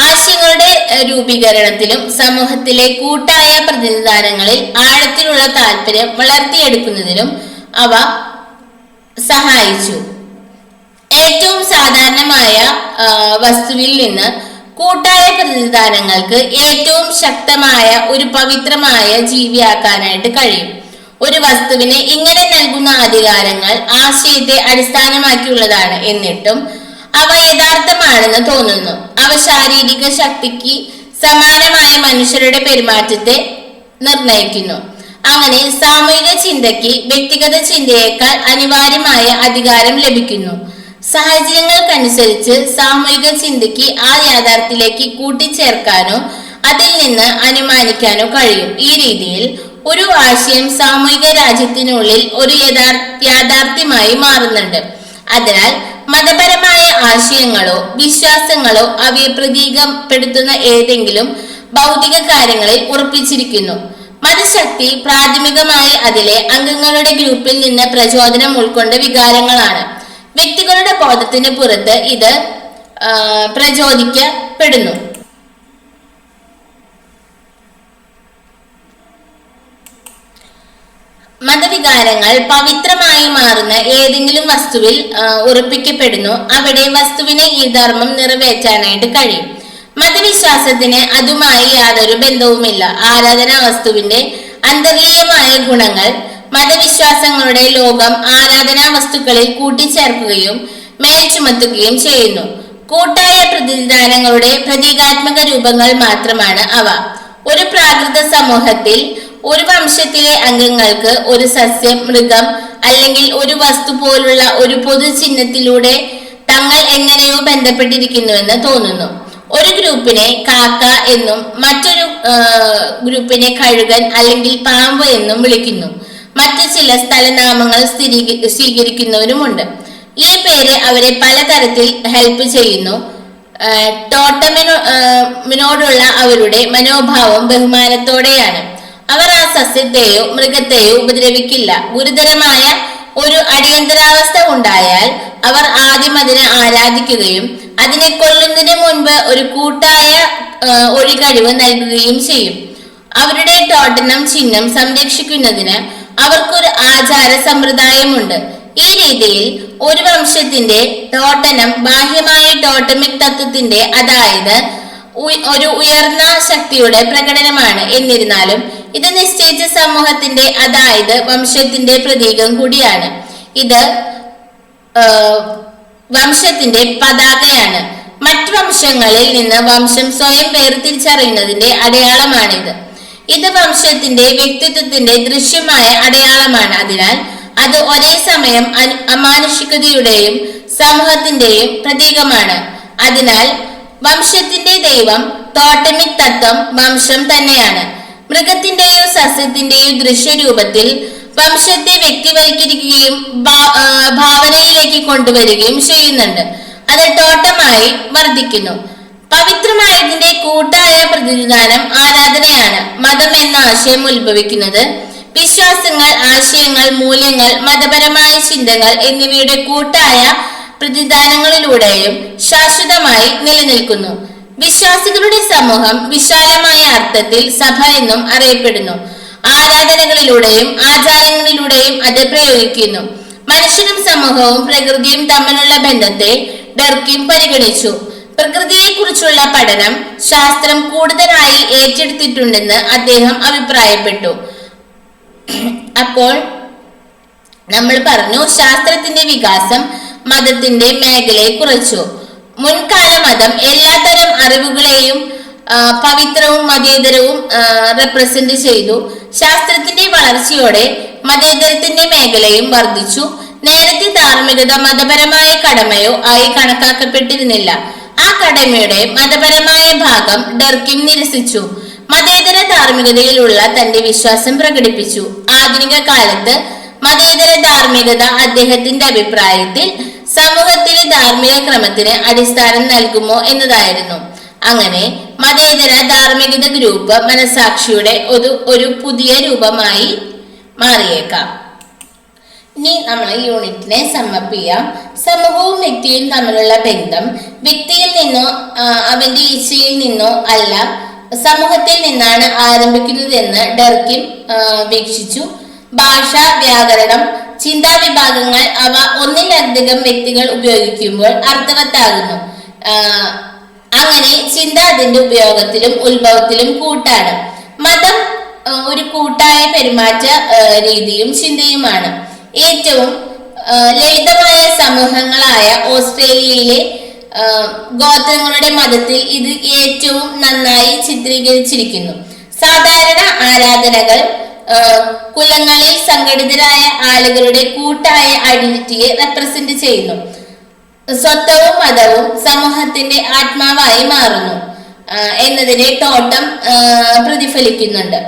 ആശയങ്ങളുടെ രൂപീകരണത്തിലും സമൂഹത്തിലെ കൂട്ടായ പ്രതിനിധാനങ്ങളിൽ ആഴത്തിലുള്ള താല്പര്യം വളർത്തിയെടുക്കുന്നതിലും അവ സഹായിച്ചു. ഏറ്റവും സാധാരണമായ വസ്തുവിൽ നിന്ന് കൂട്ടായ പ്രതിനിധാനങ്ങൾക്ക് ഏറ്റവും ശക്തമായ ഒരു പവിത്രമായ ജീവിയാക്കാനായിട്ട് കഴിയും. ഒരു വസ്തുവിന് ഇങ്ങനെ നൽകുന്ന അധികാരങ്ങൾ ആശയത്തെ അടിസ്ഥാനമാക്കിയുള്ളതാണ്. എന്നിട്ടും അവ യഥാർത്ഥമാണെന്ന് തോന്നുന്നു. അവ ശാരീരിക ശക്തിക്ക് സമാനമായ മനുഷ്യരുടെ പെരുമാറ്റത്തെ നിർണയിക്കുന്നു. അങ്ങനെ സാമൂഹിക ചിന്തയ്ക്ക് വ്യക്തിഗത ചിന്തയേക്കാൾ അനിവാര്യമായ അധികാരം ലഭിക്കുന്നു. സാഹചര്യങ്ങൾക്കനുസരിച്ച് സാമൂഹിക ചിന്തയ്ക്ക് ആ യാഥാർത്ഥ്യത്തിലേക്ക് കൂട്ടിച്ചേർക്കാനോ അതിൽ നിന്ന് അനുമാനിക്കാനോ കഴിയും. ഈ രീതിയിൽ ഒരു ആശയം സാമൂഹിക രാജ്യത്തിനുള്ളിൽ ഒരു യാഥാർത്ഥ്യമായി മാറുന്നുണ്ട്. അതിനാൽ മതപരമായ ആശയങ്ങളോ വിശ്വാസങ്ങളോ അവയെ പ്രതീകപ്പെടുത്തുന്ന ഏതെങ്കിലും ഭൗതിക കാര്യങ്ങളിൽ ഉറപ്പിച്ചിരിക്കുന്നു. മതശക്തി പ്രാഥമികമായി അതിലെ അംഗങ്ങളുടെ ഗ്രൂപ്പിൽ നിന്ന് പ്രചോദനം ഉൾക്കൊണ്ട വികാരങ്ങളാണ്. വ്യക്തികളുടെ ബോധത്തിന് പുറത്ത് ഇത് പ്രചോദിക്കപ്പെടുന്നു. മതവികാരങ്ങൾ പവിത്രമായി മാറുന്ന ഏതെങ്കിലും വസ്തുവിൽ ഉറപ്പിക്കപ്പെടുന്നു. അവിടെ വസ്തുവിനെ ഈ ധർമ്മം നിറവേറ്റാനായിട്ട് കഴിയും. മതവിശ്വാസത്തിന് അതുമായി യാതൊരു ബന്ധവുമില്ല. ആരാധനാ വസ്തുവിന്റെ അന്തർലീയമായ ഗുണങ്ങൾ മതവിശ്വാസങ്ങളുടെ ലോകം ആരാധനാ വസ്തുക്കളിൽ കൂട്ടിച്ചേർക്കുകയും മേൽ ചുമത്തുകയും ചെയ്യുന്നു. കൂട്ടായ പ്രതിനിധാനങ്ങളുടെ പ്രതീകാത്മക രൂപങ്ങൾ മാത്രമാണ് അവ. ഒരു പ്രാകൃത സമൂഹത്തിൽ ഒരു വംശത്തിലെ അംഗങ്ങൾക്ക് ഒരു സസ്യം, മൃഗം അല്ലെങ്കിൽ ഒരു വസ്തു പോലുള്ള ഒരു പൊതു ചിഹ്നത്തിലൂടെ തങ്ങൾ എങ്ങനെയോ ബന്ധപ്പെട്ടിരിക്കുന്നുവെന്ന് തോന്നുന്നു. ഒരു ഗ്രൂപ്പിനെ കാക്ക എന്നും മറ്റൊരു ഗ്രൂപ്പിനെ കഴുകൻ അല്ലെങ്കിൽ പാമ്പ് എന്നും വിളിക്കുന്നു. മറ്റു ചില സ്ഥലനാമങ്ങൾ സ്വീകരിക്കുന്നവരുമുണ്ട്. ഈ പേര് അവരെ പലതരത്തിൽ ഹെൽപ്പ് ചെയ്യുന്നു. ടോട്ടമിനോടുള്ള അവരുടെ മനോഭാവം ബഹുമാനത്തോടെയാണ്. അവർ ആ സസ്യത്തെയോ മൃഗത്തെയോ ഉപദ്രവിക്കില്ല. ഗുരുതരമായ ഒരു അടിയന്തരാവസ്ഥ ഉണ്ടായാൽ അവർ ആദ്യം അതിനെ ആരാധിക്കുകയും അതിനെ കൊല്ലുന്നതിന് മുൻപ് ഒരു കൂട്ടായ ഒഴികഴിവ് നൽകുകയും ചെയ്യും. അവരുടെ ടോട്ടനം ചിഹ്നം സംരക്ഷിക്കുന്നതിന് അവർക്കൊരു ആചാര സമ്പ്രദായമുണ്ട്. ഈ രീതിയിൽ ഒരു വംശത്തിന്റെ ടോട്ടനം ബാഹ്യമായ ടോട്ടമിക് തത്വത്തിന്റെ, അതായത് ഒരു ഉയർന്ന ശക്തിയുടെ പ്രകടനമാണ്. എന്നിരുന്നാലും ഇത് നിശ്ചയിച്ച സമൂഹത്തിന്റെ, അതായത് വംശത്തിന്റെ പ്രതീകം കൂടിയാണ്. ഇത് വംശത്തിന്റെ പതാകയാണ്. മറ്റു വംശങ്ങളിൽ നിന്ന് വംശം സ്വയം വേർതിരിച്ചറിയുന്നതിന്റെ അടയാളമാണിത്. ഇത് വംശത്തിന്റെ വ്യക്തിത്വത്തിന്റെ ദൃശ്യമായ അടയാളമാണ്. അതിനാൽ അത് ഒരേ സമയം അമാനുഷികതയുടെയും സമൂഹത്തിന്റെയും പ്രതീകമാണ്. അതിനാൽ വംശത്തിന്റെ ദൈവം, ടോട്ടമിക് തത്വം വംശം തന്നെയാണ്. മൃഗത്തിന്റെയോ സസ്യത്തിന്റെയോ ദൃശ്യരൂപത്തിൽ വംശത്തെ വ്യക്തിവൽക്കരിക്കുകയും ഭാവനയിലേക്ക് കൊണ്ടുവരികയും ചെയ്യുന്നുണ്ട്. അത് ടോട്ടമായി വർദ്ധിക്കുന്നു. പവിത്രമായതിന്റെ കൂട്ടായ പ്രതിനിധാനം ആരാധനയാണ്. മതം എന്ന ആശയം ഉത്ഭവിക്കുന്നത് വിശ്വാസങ്ങൾ, ആശയങ്ങൾ, മൂല്യങ്ങൾ, മതപരമായ ചിന്തകൾ എന്നിവയുടെ കൂട്ടായ പ്രതിദാനങ്ങളിലൂടെയും ശാശ്വതമായി നിലനിൽക്കുന്നു. വിശ്വാസികളുടെ സമൂഹം വിശാലമായ അർത്ഥത്തിൽ സഭ എന്നും അറിയപ്പെടുന്നു. ആരാധനകളിലൂടെയും ആചാരങ്ങളിലൂടെയും അത് പ്രയോഗിക്കുന്നു. മനുഷ്യനും സമൂഹവും പ്രകൃതിയും തമ്മിലുള്ള ബന്ധത്തെ ഡർക്കിൻ പരിഗണിച്ചു. പ്രകൃതിയെക്കുറിച്ചുള്ള പഠനം ശാസ്ത്രം കൂടുതലായി ഏറ്റെടുത്തിട്ടുണ്ടെന്ന് അദ്ദേഹം അഭിപ്രായപ്പെട്ടു. അപ്പോൾ നമ്മൾ പറഞ്ഞു, ശാസ്ത്രത്തിന്റെ വികാസം മതത്തിന്റെ മേഖലയെ കുറച്ചു. മുൻകാല മതം എല്ലാത്തരം അറിവുകളെയും പവിത്രവും മതേതരവും റെപ്രസെന്റ് ചെയ്തു. ശാസ്ത്രത്തിന്റെ വളർച്ചയോടെ മതേതരത്തിന്റെ മേഖലയും വർദ്ധിച്ചു. നേരത്തെ ധാർമ്മികത മതപരമായ കടമയോ ആയി കണക്കാക്കപ്പെട്ടിരുന്നില്ല. ആ കടമയുടെ മതപരമായ ഭാഗം ഡർക്കിൻ നിരസിച്ചു. മതേതര ധാർമ്മികതയിലുള്ള തന്റെ വിശ്വാസം പ്രകടിപ്പിച്ചു. ആധുനിക കാലത്ത് മതേതര ധാർമ്മികത അദ്ദേഹത്തിന്റെ അഭിപ്രായത്തിൽ സമൂഹത്തിലെ ധാർമ്മിക ക്രമത്തിന് അടിസ്ഥാനം നൽകുമോ എന്നതായിരുന്നു. അങ്ങനെ മതേതര ധാർമ്മികത ഗ്രൂപ്പ് മനസാക്ഷിയുടെ ഒരു പുതിയ രൂപമായി മാറിയേക്കാം. ഇനി നമ്മൾ ഈ യൂണിറ്റിനെ സമ്മപ്പ് ചെയ്യാം. സമൂഹവും വ്യക്തിയും തമ്മിലുള്ള ബന്ധം വ്യക്തിയിൽ നിന്നോ അവന്റെ ഇച്ഛയിൽ നിന്നോ അല്ല, സമൂഹത്തിൽ നിന്നാണ് ആരംഭിക്കുന്നതെന്ന് ഡർക്കിൻ വീക്ഷിച്ചു. ഭാഷ, വ്യാകരണം, ചിന്താ വിഭാഗങ്ങൾ അവ ഒന്നിലധികം വ്യക്തികൾ ഉപയോഗിക്കുമ്പോൾ അർത്ഥവത്താകുന്നു. അങ്ങനെ ചിന്ത അതിന്റെ ഉപയോഗത്തിലും ഉത്ഭവത്തിലും കൂട്ടാണ്. മതം ഒരു കൂട്ടായ പെരുമാറ്റ രീതിയും ചിന്തയുമാണ്. ഏറ്റവും ലളിതമായ സമൂഹങ്ങളായ ഓസ്ട്രേലിയയിലെ ഗോത്രങ്ങളുടെ മതത്തിൽ ഇത് ഏറ്റവും നന്നായി ചിത്രീകരിച്ചിരിക്കുന്നു. സാധാരണ ആരാധനകൾ കുലങ്ങളിൽ സംഘടിതരായ ആളുകളുടെ കൂട്ടായ ഐഡന്റിറ്റിയെ റെപ്രസെന്റ് ചെയ്യുന്നു. സ്വത്വവും മതവും സമൂഹത്തിന്റെ ആത്മാവായി മാറുന്നു എന്നതിനെ ടോട്ടം പ്രതിഫലിക്കുന്നുണ്ട്.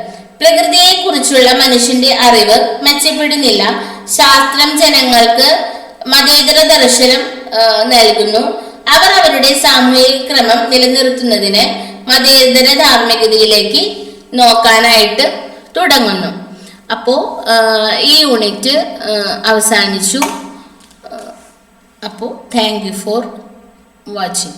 പ്രകൃതിയെ കുറിച്ചുള്ള മനുഷ്യന്റെ അറിവ് മെച്ചപ്പെടുന്നില്ല. ശാസ്ത്രം ജനങ്ങൾക്ക് മതേതര ദർശനം നൽകുന്നു. അവർ അവരുടെ സാമൂഹിക ക്രമം നിലനിർത്തുന്നതിന് മതേതര ധാർമ്മികതയിലേക്ക് നോക്കാനായിട്ട് തുടങ്ങുന്നു. അപ്പോൾ ഈ യൂണിറ്റ് അവസാനിച്ചു. അപ്പോൾ താങ്ക് യു ഫോർ വാച്ചിങ്.